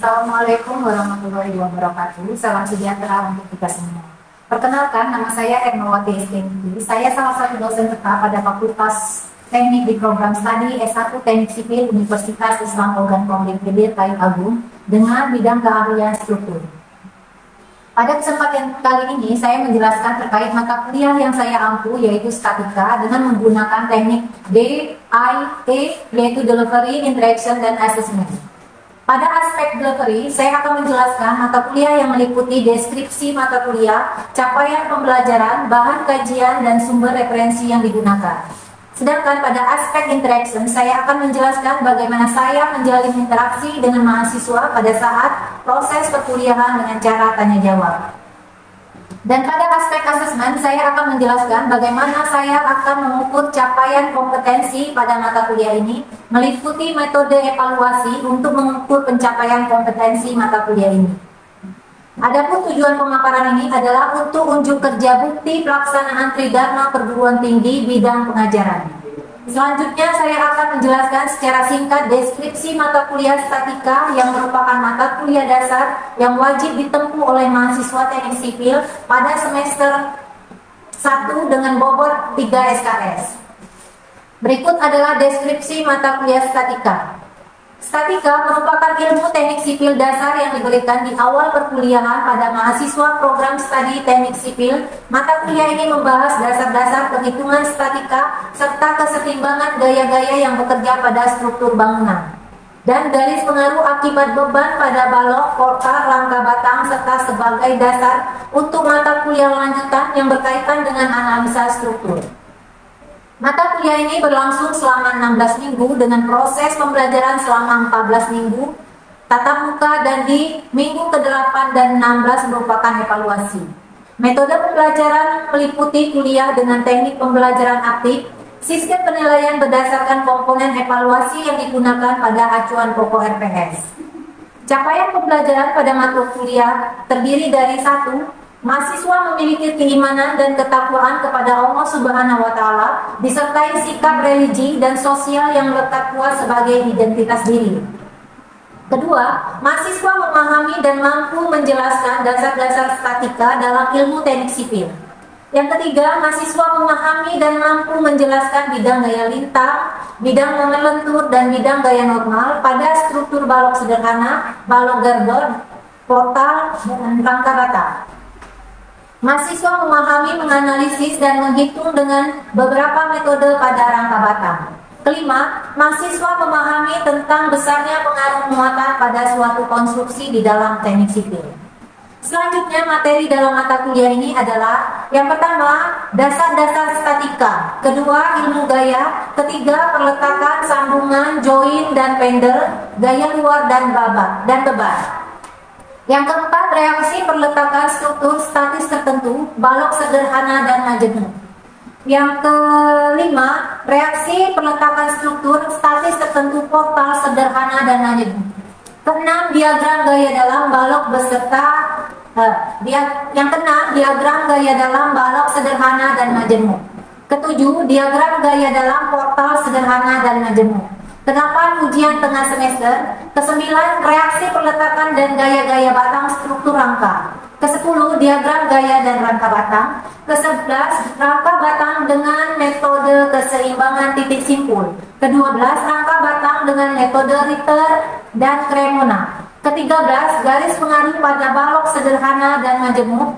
Assalamualaikum warahmatullahi wabarakatuh. Salam sejahtera untuk kita semua. Perkenalkan, nama saya Ernawati Estendi. Saya salah satu dosen tetap pada Fakultas Teknik di program studi S1 Teknik Sipil Universitas Islam Ogan Komering Ilir Kayu Agung dengan bidang keahlian struktur. Pada kesempatan kali ini saya menjelaskan terkait mata kuliah yang saya ampu, yaitu statika, dengan menggunakan teknik DIE, yaitu Delivery, Interaction, dan Assessment. Pada aspek delivery, saya akan menjelaskan mata kuliah yang meliputi deskripsi mata kuliah, capaian pembelajaran, bahan kajian, dan sumber referensi yang digunakan. Sedangkan pada aspek interaction, saya akan menjelaskan bagaimana saya menjalin interaksi dengan mahasiswa pada saat proses perkuliahan dengan cara tanya jawab. Dan pada aspek assessment, saya akan menjelaskan bagaimana saya akan mengukur capaian kompetensi pada mata kuliah ini, meliputi metode evaluasi untuk mengukur pencapaian kompetensi mata kuliah ini. Adapun tujuan pemaparan ini adalah untuk unjuk kerja bukti pelaksanaan Tridharma perguruan tinggi bidang pengajaran. Selanjutnya saya akan menjelaskan secara singkat deskripsi mata kuliah statika yang merupakan mata kuliah dasar yang wajib ditempuh oleh mahasiswa teknik sipil pada semester 1 dengan bobot 3 SKS. Berikut adalah deskripsi mata kuliah statika. Statika merupakan ilmu teknik sipil dasar yang diberikan di awal perkuliahan pada mahasiswa program studi teknik sipil. Mata kuliah ini membahas dasar-dasar perhitungan statika serta kesetimbangan gaya-gaya yang bekerja pada struktur bangunan dan garis pengaruh akibat beban pada balok, mortar, rangka batang, serta sebagai dasar untuk mata kuliah lanjutan yang berkaitan dengan analisa struktur. Mata kuliah ini berlangsung selama 16 minggu dengan proses pembelajaran selama 14 minggu, tatap muka, dan di minggu ke-8 dan 16 merupakan evaluasi. Metode pembelajaran meliputi kuliah dengan teknik pembelajaran aktif, sistem penilaian berdasarkan komponen evaluasi yang digunakan pada acuan pokok RPS. Capaian pembelajaran pada mata kuliah terdiri dari 1. Mahasiswa memiliki keimanan dan ketakwaan kepada Allah Subhanahu wa Ta'ala, disertai sikap religi dan sosial yang lekat kuat sebagai identitas diri. Kedua, mahasiswa memahami dan mampu menjelaskan dasar-dasar statika dalam ilmu teknik sipil. Yang ketiga, mahasiswa memahami dan mampu menjelaskan bidang gaya lintang, bidang momen lentur, dan bidang gaya normal pada struktur balok sederhana, balok gardor, portal, dan rangka bata. Mahasiswa memahami, menganalisis, dan menghitung dengan beberapa metode pada rangka batang. Kelima, mahasiswa memahami tentang besarnya pengaruh muatan pada suatu konstruksi di dalam teknik sipil. Selanjutnya, materi dalam mata kuliah ini adalah: yang pertama, dasar-dasar statika; kedua, ilmu gaya; ketiga, perletakan, sambungan, join, dan pendel, gaya luar dan beban. Yang keempat, reaksi perletakan struktur statis tertentu, balok sederhana dan majemuk. Yang kelima, reaksi perletakan struktur statis tertentu, portal sederhana dan majemuk. Keenam, diagram gaya dalam balok beserta yang keenam, diagram gaya dalam balok sederhana dan majemuk. Ketujuh, diagram gaya dalam portal sederhana dan majemuk. Kedelapan, ujian tengah semester. Kesembilan, reaksi perletakan dan gaya-gaya batang struktur rangka. Kesepuluh, diagram gaya dan rangka batang. Kesebelas, rangka batang dengan metode keseimbangan titik simpul. Kedua belas, rangka batang dengan metode Ritter dan Cremona. Ketiga belas, garis pengaruh pada balok sederhana dan majemuk.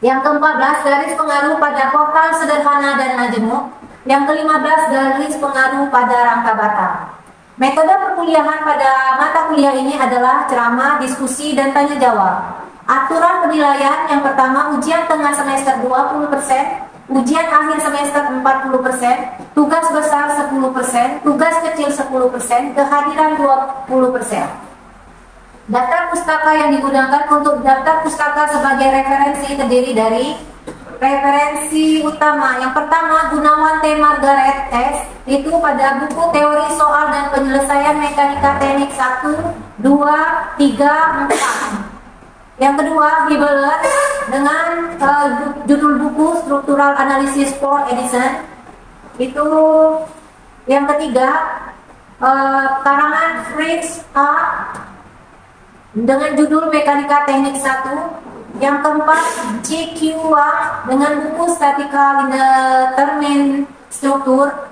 Yang keempat belas, garis pengaruh pada portal sederhana dan majemuk. Yang ke-15, garis pengaruh pada rangka batang. Metode perkuliahan pada mata kuliah ini adalah ceramah, diskusi, dan tanya jawab. Aturan penilaian: yang pertama, ujian tengah semester 20%, ujian akhir semester 40%, tugas besar 10%, tugas kecil 10%, kehadiran 20%. Daftar pustaka yang digunakan untuk daftar pustaka sebagai referensi terdiri dari referensi utama. Yang pertama, Gunawan T. Margaret S. Itu pada buku teori soal dan penyelesaian mekanika teknik 1, 2, 3, 4. Yang kedua, Hibeler dengan judul buku Structural Analysis for Edison. Itu yang ketiga. karangan Fritz A dengan judul Mekanika Teknik 1. Yang keempat, CQ A dengan buku Statika Indetermin Struktur.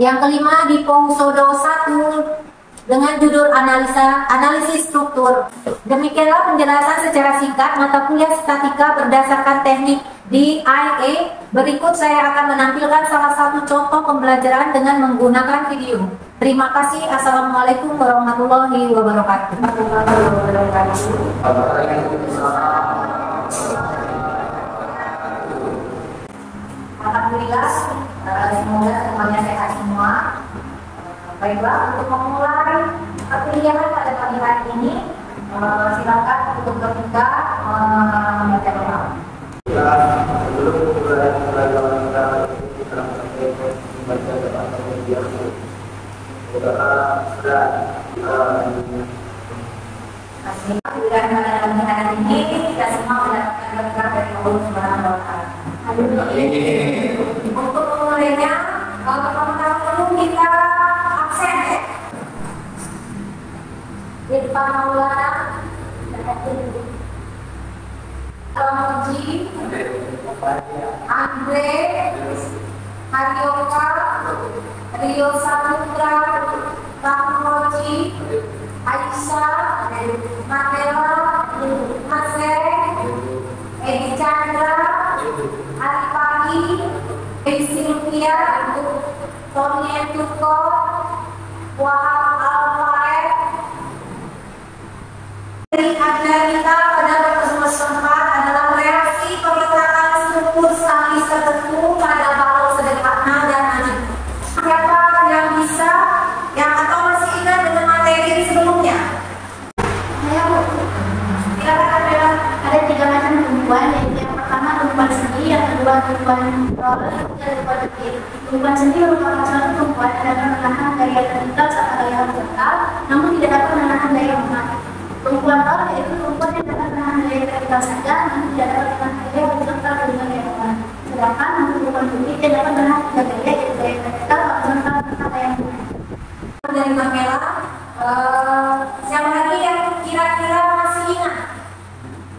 Yang kelima, Diponsodo 1 dengan judul Analisis Struktur. Demikianlah penjelasan secara singkat mata kuliah statika berdasarkan teknik di IA. Berikut saya akan menampilkan salah satu contoh pembelajaran dengan menggunakan video. Terima kasih. Assalamualaikum warahmatullahi wabarakatuh. Alhamdulillah, semoga semuanya sehat semua. Baiklah, untuk memulai perkuliahan pada pagi hari ini, silakan untuk kita membaca doa. Sebelum mulai pelajaran kita membaca doa terlebih dahulu. Doa berat. Pilihan pada pagi hari ini kita semua mendapatkan berkah dari Allah Subhanahu wa Ta'ala. Untuk memulainya, pertama-tama kita absen ya. Di depan Maulana Muji, Andre, Haryoka, Rio Saputra, Rahmoji, Aisyah, Matela, Masek, Edi Chandra, Ali Pagi, Edi Silvia, Tony Tuko, Wahab Al-Faed. Dari kita pada pertemuan sempat adalah reaksi pembentangan struktur statis tertentu pada balok sederhana dan najib. Siapa yang bisa, yang atau masih ingat dengan materi sebelumnya? Saya silakan. Ada 3 macam tumpuan, yaitu yang pertama tumpuan sendi, yang kedua tumpuan roller, yang tumpuan detik. Tumpuan sendi merupakan suatu tumpuan yang dapat menahan gaya vertikal serta gaya horizontal, namun tidak dapat menahan gaya lemah. Tumpuan roller yaitu tumpuan yang dapat menahan gaya vertikal saja, namun tidak dapat menahan gaya horizontal dengan gaya lemah. Sedangkan tumpuan detik yang dapat menahan gaya yaitu gaya vertikal, horizontal serta gaya lemah. Dari Mamela, siapa lagi yang kira-kira masih ingat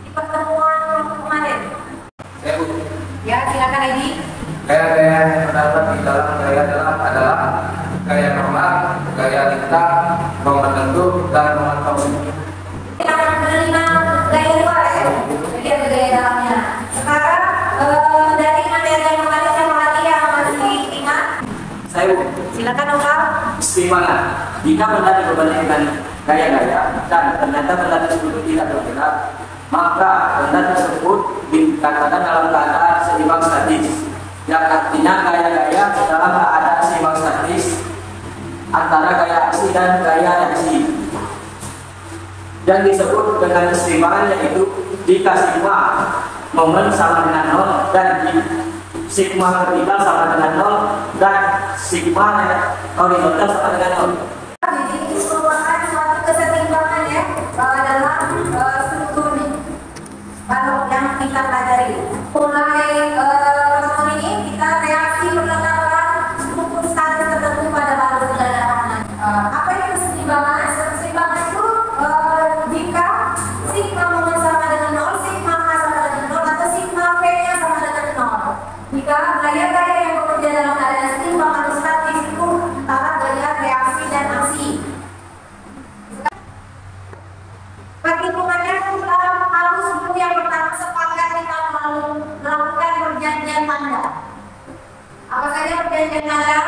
di pertemuan kemarin? Ya, silakan Edi. Gaya-gaya yang terdapat di dalam gaya dalam adalah gaya normal, gaya lintang, normal bentuk, dan normal topik. Yang kelima, gaya luar ya. Jadi ada gaya dalamnya. Sekarang dari materi yang kemarin siapa lagi yang masih ingat? Saya Silakan Nova. istimewa jika benda dibandingkan gaya-gaya dan ternyata benda tersebut tidak bergerak, maka benda tersebut dikatakan dalam keadaan seimbang statis, yang artinya gaya-gaya dalam keadaan seimbang statis antara gaya aksi dan gaya reaksi. Yang disebut dengan keseimbangan yaitu jika sigma momen sama dengan 0 dan sigma vertikal sama dengan 0 dan sigma horizontal sama dengan 0. Jadi ini merupakan suatu keseimbangan ya dalam struktur balok yang kita pelajari. Mulai pertemuan ini kita reaksi penetapan struktur statis tertentu pada balok sederhana. Apa itu keseimbangan? Keseimbangan itu jika sigma momen sama dengan 0, sigma H sama dengan 0, atau sigma V-nya sama dengan 0. Jika gaya-gaya yang bekerja dalam keadaan seimbang atau statis itu antara gaya reaksi dan aksi. Perhitungannya harus dulu yang pertama sepakat kita melakukan perjanjian tanda. Apa saja perjanjian tanda?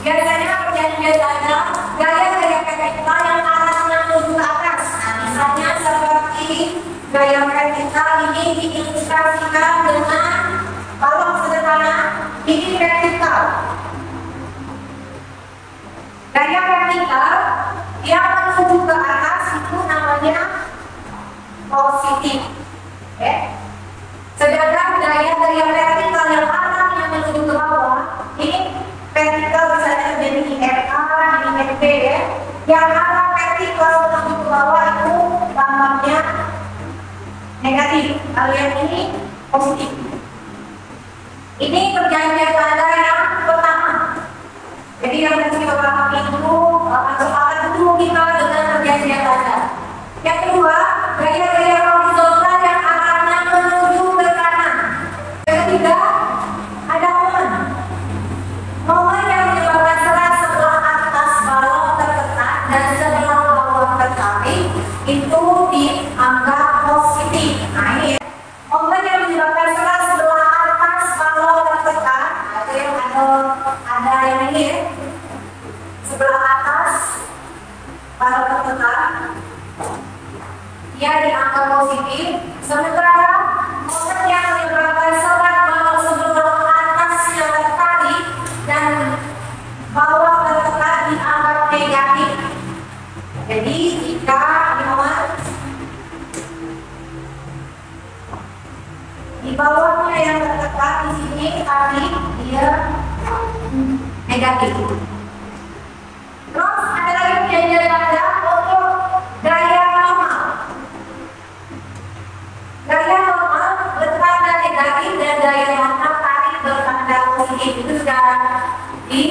Biasanya perjanjian tanda gaya-gaya vertikal yang arahnya menuju ke atas. Nah, misalnya seperti gaya vertikal ini diilustrasikan dengan balok sederhana ini vertikal. Gaya vertikal yang menuju ke atas itu namanya positif. Sedangkan gaya vertikal yang arahnya menuju ke bawah ini vertikal bisa terjadi di RA, di FB ya. Yang arah vertikal menuju ke bawah itu lambangnya negatif. Kalau yang ini positif. Ini perjanjian tanda yang pertama. Jadi yang harus kita pahami itu sepakat dulu kita dengan perjanjian tanda. Yang kedua, gaya-gaya horizontal yang arahnya menuju ke kanan. Yang ketiga, ada momen yang menyebabkan serat sebelah atas balok tertekan dan sebelah bawah tertarik itu dianggap positif. Nah ini ya. Momen yang menyebabkan serat sebelah atas balok tertekan, itu yang ada yang ini ya. Sebelah atas balok tertekan, dia dianggap positif. Sementara momen yang menyebabkan serat balok sebelah atas yang tertarik dan bawah tertekan dianggap negatif. Jadi jika di bawahnya yang tertekan di sini tadi dia negatif. Terus ada lagi perjanjian tanda untuk gaya normal. Gaya normal bertanda negatif dan gaya normal tarik bertanda positif. Itu sudah di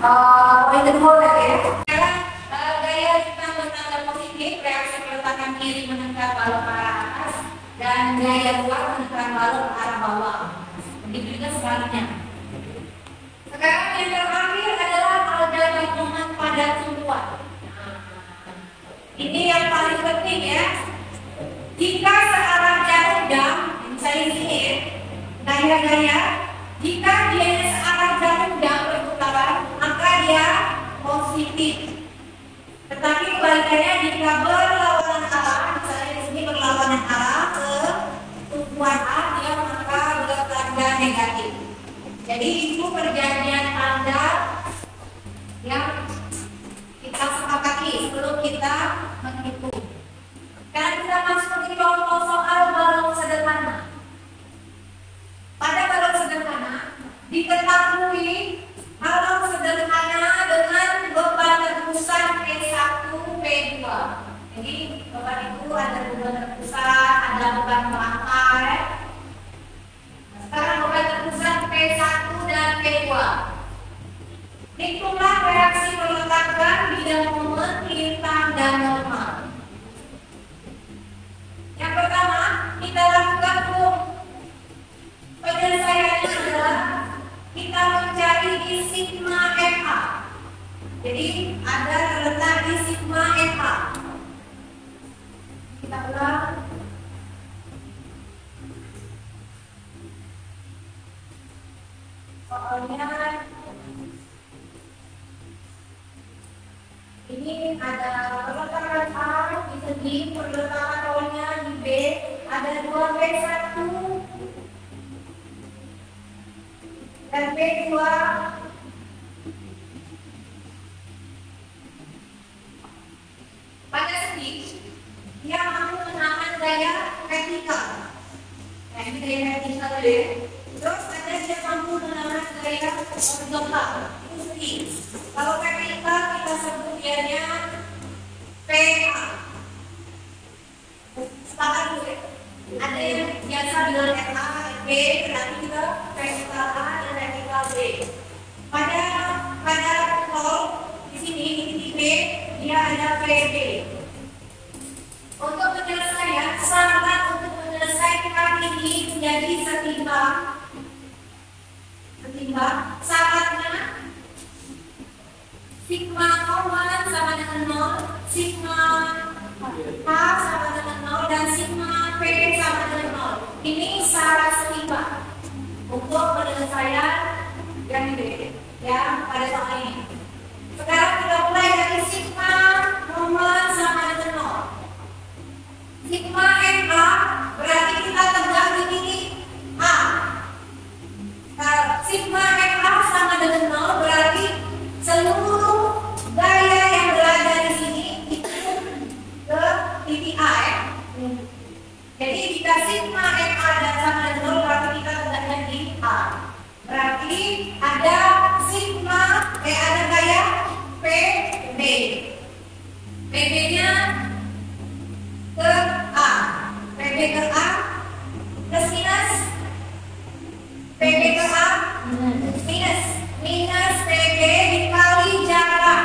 poin kedua tadi ya. Sekarang gaya kita bertanda positif, reaksi peletakan kiri menengah balok ke arah atas dan gaya luar menekan balok ke arah bawah. Begitu juga sebaliknya. Sekarang yang terakhir adalah alga hubungan pada tumpuan. Ini yang paling penting ya. Jika searah jarum jam, misalnya di sini ya, gaya-gaya, jika dia searah jarum jam perputaran, maka dia positif. Tetapi kebalikannya jika berlawanan arah, misalnya di sini berlawanan arah ke tumpuan A, dia maka bertanda negatif. Jadi itu perjanjian tanda yang kita sepakati sebelum kita menghitung. Sekarang kita masuk ke contoh soal balok sederhana. Pada balok sederhana diketahui balok sederhana dengan beban terusan P1, P2. Jadi beban itu ada beban terusan, ada beban melangkah. Sekarang beban terusan P1 dan P2. Hitunglah reaksi peletakan bidang momen lintang dan normal. Yang pertama, kita lakukan penyelesaiannya adalah kita mencari di sigma FA. Jadi ada terletak di sigma FA. Kita ulang. Soalnya ini ada perletakan A di segi, perletakan awalnya di B, ada 2P1 dan P2. Pada segi dia mampu menahan gaya vertikal. Nah ini gaya vertikal B. Terus ada dia mampu menahan gaya horizontal. Itu segi. Kalau vertikal kita sebut dianya PA. Sepakat dulu ya. Ada yang biasa bilang FA, B, berarti kita vertikal A dan vertikal B. Pada tol di sini di titik B dia ada PB. Untuk penyelesaian, syarat untuk menyelesaikan ini menjadi setimbang. Syaratnya sigma common sama dengan 0, sigma H sama dengan 0, dan sigma P sama dengan 0. Ini syarat setimbang untuk penyelesaian yang ini ya pada soal ini. Sekarang kita mulai dari sigma common sama dengan 0. Sigma MA berarti kita tegak di titik A. Sigma MA sama dengan 0 berarti seluruh gaya yang berada di sini itu ke titik A ya. Jadi jika sigma MA dan sama dengan 0 berarti kita tegaknya di A. Berarti ada sigma ada gaya PB. PB-nya ke A. PB ke A plus minus PB ke A minus PB dikali jarak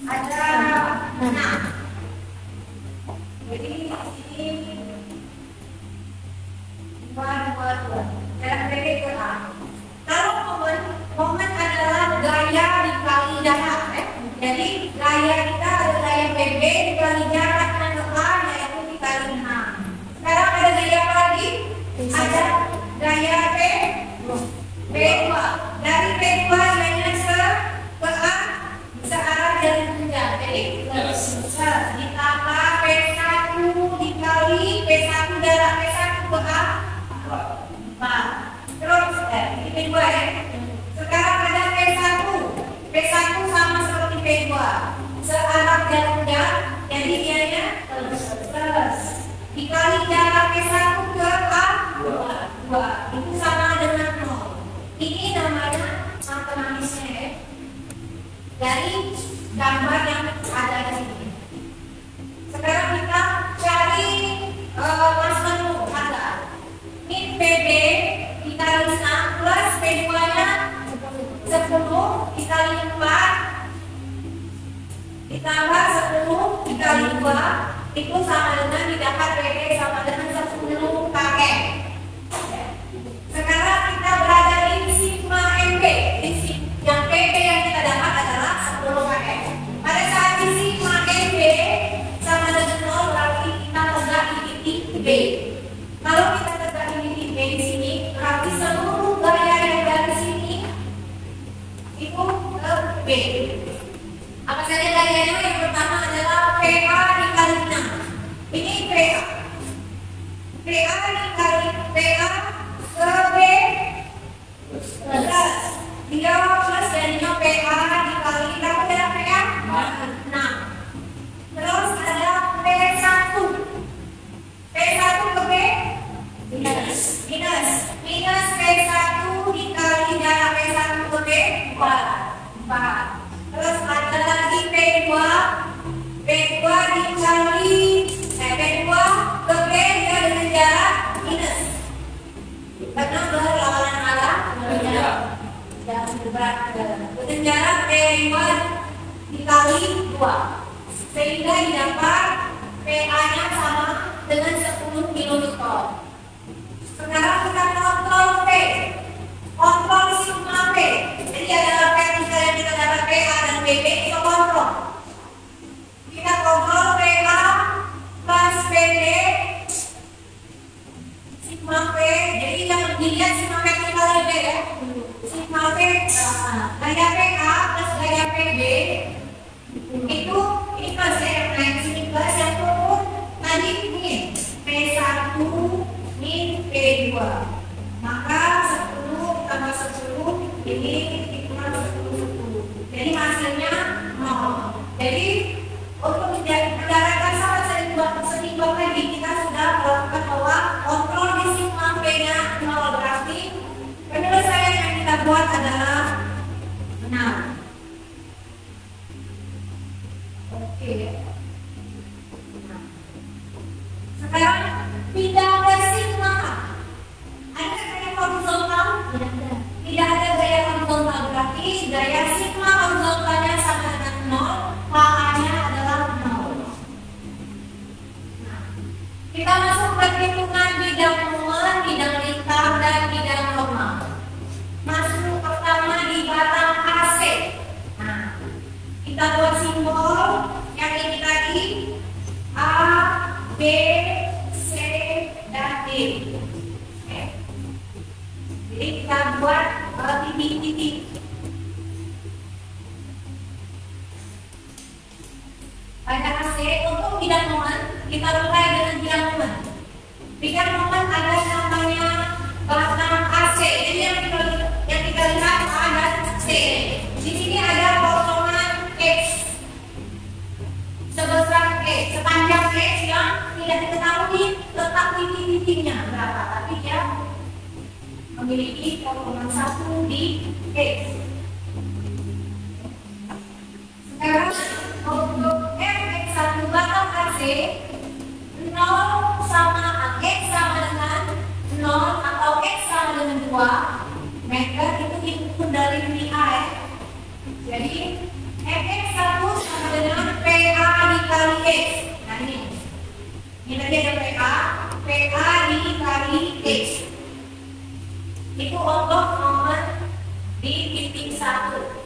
ada 6. Jadi di sini 2, 2, 2. Jarak pendek ke A. Kalau momen adalah gaya dikali jarak. Jadi gaya kita ada gaya PB dikali jarak ke A, yaitu dikali 6. Sekarang ada gaya apa lagi? Ada gaya P2. Dari P2 gayanya ke A searah jalan tunjang. Jadi ditambah P1 dikali P1 jarak P1 ke A 4. Terus ini P2 ya. Sekarang ada P1. P1 sama seperti P2. Searah jalan tunjang. Jadi dianya plus. Dikali jarak P1 ke A 2. Itu sama dengan 0. Ini namanya matematisnya ya. Dari gambar yang ada di sini. Sekarang kita cari mas menu kata. Ini PB dikali 6 plus P2 nya 10 dikali 4 ditambah 10 dikali 2 itu sama dengan didapat PB sama dengan 10 km. Sekarang kita berada di sigma MB. Yang PB yang kita dapat adalah 10 km. Pada saat di sigma MB sama dengan 0 berarti kita tegak di titik B. Kalau kita tegak di titik B di sini, berarti seluruh gaya yang dari sini itu ke B. Apa saja gayanya? Yang pertama adalah PA dikali 6. Ini PA. PA dikali PA ke B plus. Dia plus jadinya PA dikali berapa ya PA? 6. Terus ada P1. P1 ke B minus P1 dikali jarak P1 ke B 4. Terus ada lagi P2 dikali P2 ke B dia dengan jarak minus. Karena berlawanan arah jangan berberat dengan jarak P2 dikali 2 sehingga didapat PA nya sama dengan 10 kN. Sekarang kita kontrol P, kontrol sigma P. Jadi adalah P yang kita dapat PA dan PB kita kontrol. Kita kontrol PA plus PB sigma P. Jadi yang dilihat sigma P dikali B ya. Sigma P gaya PA plus gaya PB itu plus ya, yang naik sini plus, yang turun tadi min P1 min P2. Maka 10 tambah 10 ini ikutan 10. Jadi hasilnya 0. Jadi untuk menjadikan sama seimbang lagi kita sudah melakukan bahwa kontrol di sigma P-nya 0, berarti penyelesaian yang kita buat adalah 6. Oke. Sekarang pindah ke sigma. Ada gaya horizontal? Tidak ada gaya horizontal, berarti gaya sigma horizontalnya sama dengan 0, KA-nya adalah 0. Kita masuk perhitungan bidang momen, bidang lingkar, dan bidang normal. Masuk pertama di batang AC. Kita buat simbol yang ini tadi A, B, C, dan D. Oke. Jadi kita buat titik-titik. Pada AC untuk bidang momen kita mulai dengan bidang momen. Bidang momen ada namanya batang AC. Jadi yang kita lihat A dan C. Di sini ada potongan X sebesar X, sepanjang X yang tidak diketahui letak titik-titiknya berapa, tapi dia memiliki potongan 1 di X. Sekarang untuk X1 batang AC 0 sama X sama dengan 0 atau X sama dengan 2 meter itu diukur dari ini A ya. Jadi Fx1 sama dengan Tadi ada PA dikali X. Itu untuk momen di titik 1.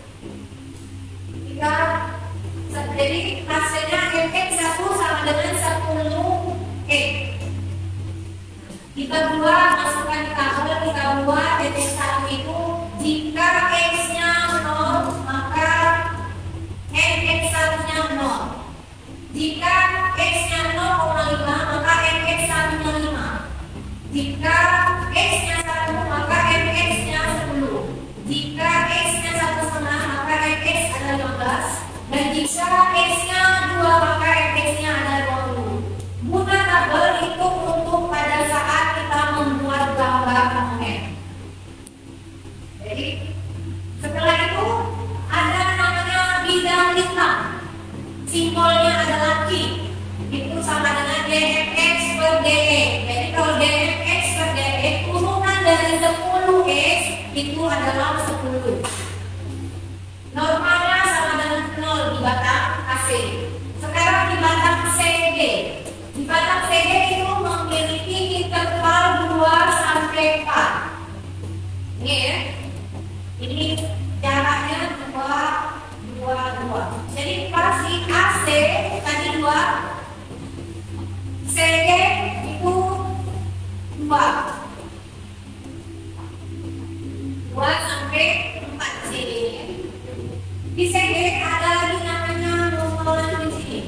Jadi hasilnya Fx1 sama dengan 10 X. Kita buat, masukkan di tabel, kita buat Fx1 itu jika X-nya 0 maka Fx1 nya 0. Jika X-nya 0,5 maka Fx1 nya 5. Jika X-nya 1 maka Fx nya 10. Jika X-nya 1,5 maka Fx ada 15. Dan jika X-nya 2 maka Fx-nya ada 20. Guna tabel itu untuk pada saat kita membuat gambar momen. Jadi setelah itu ada namanya bidang lintang. Simbolnya adalah Q. Itu sama dengan dfx per dE. Jadi kalau dfx per dE turunan dari 10x itu adalah 10. Normalnya sama dengan 0 di batang AC. Sekarang di batang CD. Di batang CD itu memiliki interval 2 sampai 4. Ini ya. Ini jaraknya 2. Jadi pas di AC tadi 2, CD itu 2 sampai 4 CD. Di CD ada lagi namanya monolan di sini.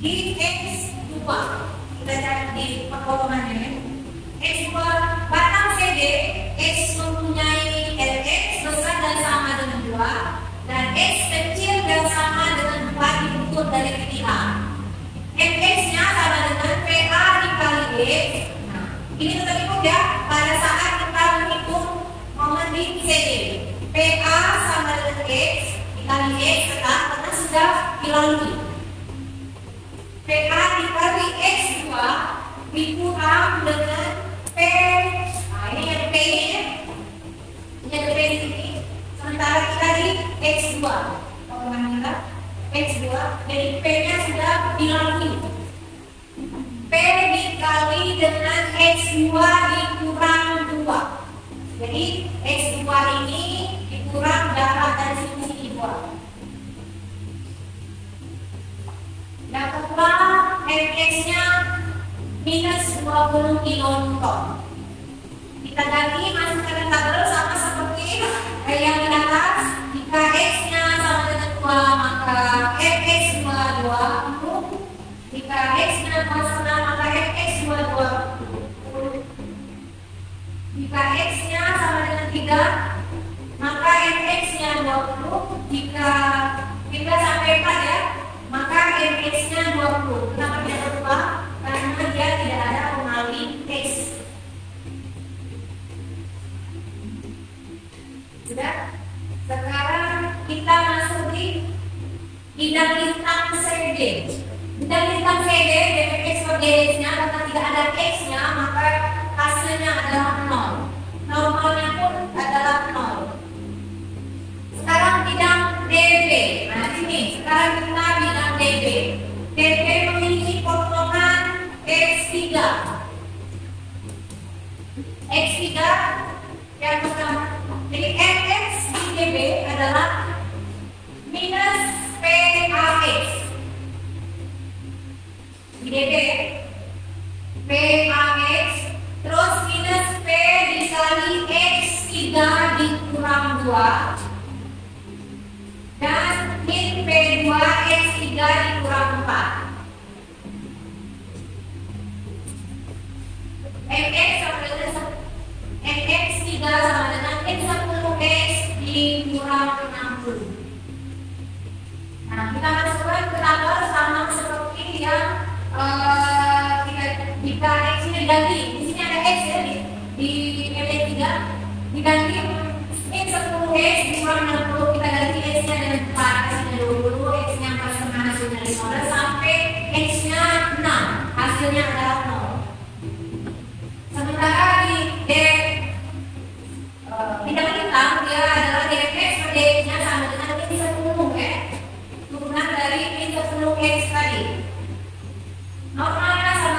Di X2 kita cari di perkolomannya. X2 batang CD X mempunyai Lx besar dan sama dengan 2 dan X kecil dan sama dengan 4 diukur dari ketiga. Fx nya sama dengan PA dikali X. Nah, ini tetap ikut ya pada saat kita menghitung momen di CD. PA sama dengan X dikali X tetap karena sudah dilalui. PA dikali X2 dikurang dengan P. Nah ini ada P nya. Ini ada P di sini. Sementara kita di X2. Potongan kita X2. Jadi P nya sudah dilalui. P dikali dengan X2 dikurang 2. Jadi X2 ini dikurang jarak dari sini 2. Dapatlah Fx-nya minus 20 kilonewton. Kita ganti masukkan ke tabel sama seperti yang di atas. Jika X-nya sama dengan 2 maka Fx 20. Jika X-nya 0,1 maka Fx 20. Jika X-nya sama dengan 3 maka Fx-nya 20. Jika 3 sampai 4 ya, maka Fx-nya 20. Kenapa tidak berubah? Karena dia tidak ada pengali X. Sudah? Sekarang kita masuk di bidang lintang CD. Bidang lintang CD, dfx per dx-nya karena tidak ada X-nya, maka hasilnya adalah 0. Normalnya pun adalah 0. Sekarang bidang DB. Nah sini, sekarang kita bidang DB. DB memiliki potongan X3. X3 yang pertama. Jadi Fx di DB adalah minus PAX. Di DB PAX terus minus P dikali X3 dikurang 2 dan min P2 X3 dikurang 4. Fx sama dengan Fx3 sama dengan X10X dikurang 60. Nah, kita masukkan ke tabel sama seperti yang kita X-nya diganti. Di sini ada X ya di Fx3 diganti min 10X dikurang 60. Kita ganti X-nya dengan 4, X-nya 20, X-nya 4,5 hasilnya 15 sampai X-nya 6 hasilnya adalah 0. Sementara di bidang lintang dia adalah dfx per dx-nya sama dengan min 10 ya. Turunan dari min 10x tadi. Normalnya sama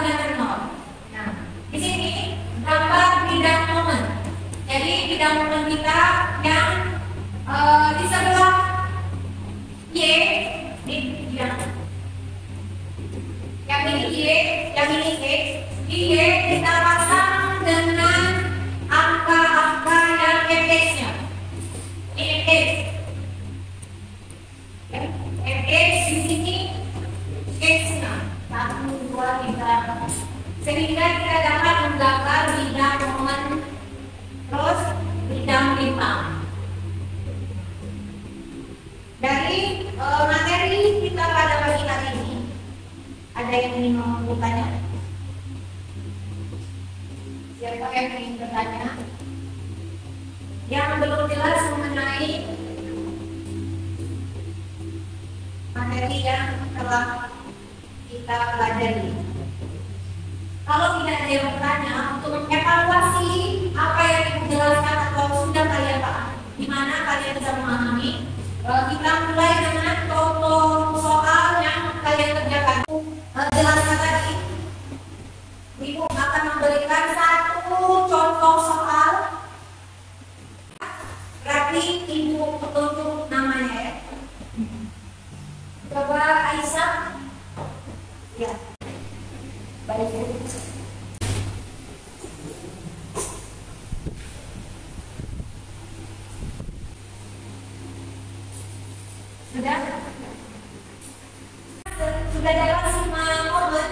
sehingga kita dapat menggambar bidang momen, terus bidang bintang. Dari materi kita pada pagi hari ini, ada yang ingin membukannya? Siapa yang ingin bertanya? Yang belum jelas mengenai materi yang telah kita pelajari. Kalau tidak ada yang bertanya, untuk mengevaluasi apa yang dijelaskan atau sudah kalian paham, di mana kalian bisa memahami, kita mulai dengan contoh soal yang kalian kerjakan. Jelaskan tadi, Ibu akan memberikan satu contoh soal. Berarti Ibu petunjuk namanya ya. Coba Aisyah. Ya. Baik. Sudah dalam 5 momen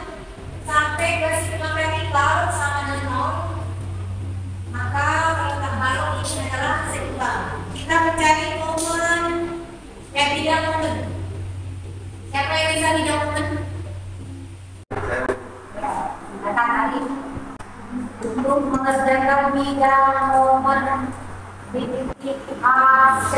sampai ke sigma vertikal sama dengan 0, maka kalau balok ini adalah sekular. Kita mencari momen yang tidak momen. Siapa yang bisa tidak momen? Katakan tadi untuk mengerjakan bidang momen di titik AC.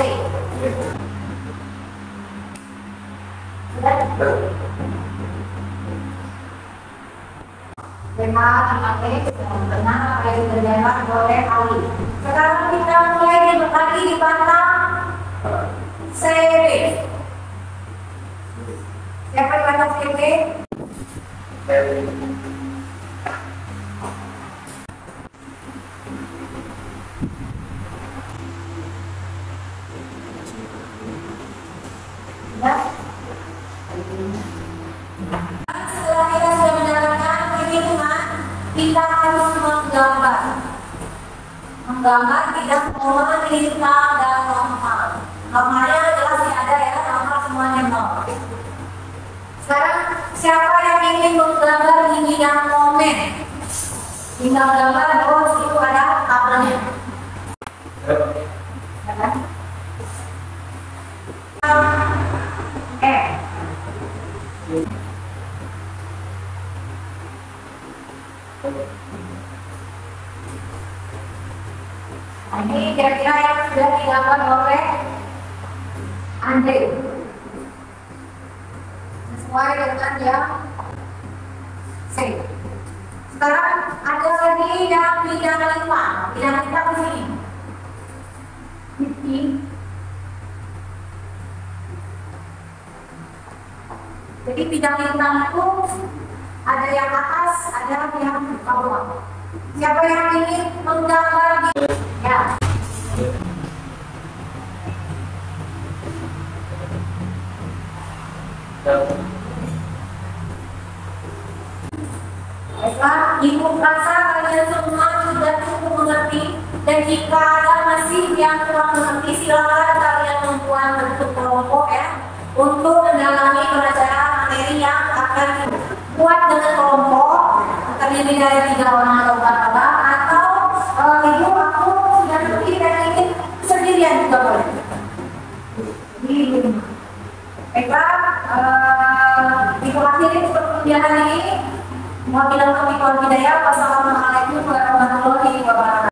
Tema dipakai benar apa yang dikerjakan oleh Ali. Sekarang kita mulai lagi di batang series. Siapa yang batang series? Setelah kita sudah menjalankan perhitungan, kita harus menggambar bidang momen, lintang, dan normal. Normalnya jelas tidak ada ya, normal semuanya 0. Sekarang siapa yang ingin menggambar di bidang momen? Tinggal gambar, terus itu ada tabelnya. Ini kira-kira yang sudah digambar oleh Andre. Sesuai dengan yang C. Sekarang ada lagi yang bidang lintang. Bidang lintang di sini. Jadi bidang lintang itu ada yang atas, ada yang bawah. Siapa yang ingin menggambar di ya? Baiklah, Ibu rasa kalian semua sudah cukup mengerti, dan jika ada masih yang kurang mengerti, silakan kalian membuat bentuk kelompok ya untuk mendalami pelajaran materi yang akan dibuat dengan kelompok terdiri dari 3 orang atau 4 orang, atau Ibu aku sudah pergi dan ingin sendirian juga boleh. Baiklah, Ibu akhiri untuk kuliah hari ini. Wabillahi taufiq wal hidayah. Wassalamualaikum warahmatullahi wabarakatuh.